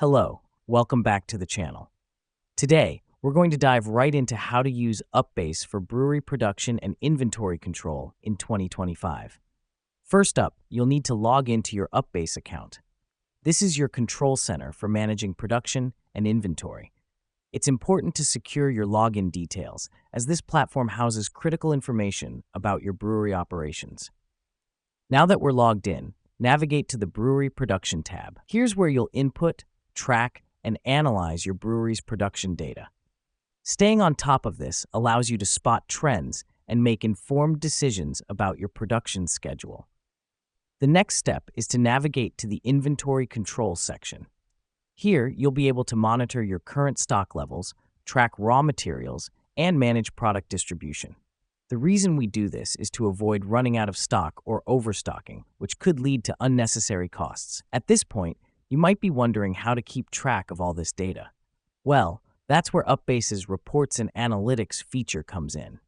Hello, welcome back to the channel. Today, we're going to dive right into how to use UPBASE for brewery production and inventory control in 2025. First up, you'll need to log into your UPBASE account. This is your control center for managing production and inventory. It's important to secure your login details, as this platform houses critical information about your brewery operations. Now that we're logged in, navigate to the Brewery Production tab. Here's where you'll input, track, and analyze your brewery's production data. Staying on top of this allows you to spot trends and make informed decisions about your production schedule. The next step is to navigate to the Inventory Control section. Here, you'll be able to monitor your current stock levels, track raw materials, and manage product distribution. The reason we do this is to avoid running out of stock or overstocking, which could lead to unnecessary costs. At this point, you might be wondering how to keep track of all this data. Well, that's where UPBASE's Reports and Analytics feature comes in.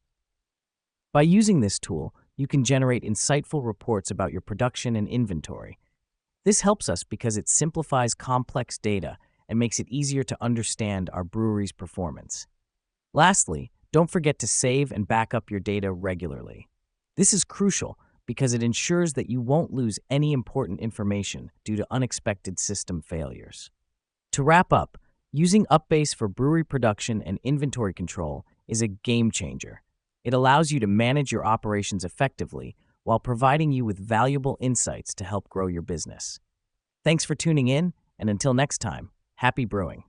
By using this tool, you can generate insightful reports about your production and inventory. This helps us because it simplifies complex data and makes it easier to understand our brewery's performance. Lastly, don't forget to save and back up your data regularly. This is crucial because it ensures that you won't lose any important information due to unexpected system failures. To wrap up, using UPBASE for brewery production and inventory control is a game changer. It allows you to manage your operations effectively while providing you with valuable insights to help grow your business. Thanks for tuning in, and until next time, happy brewing.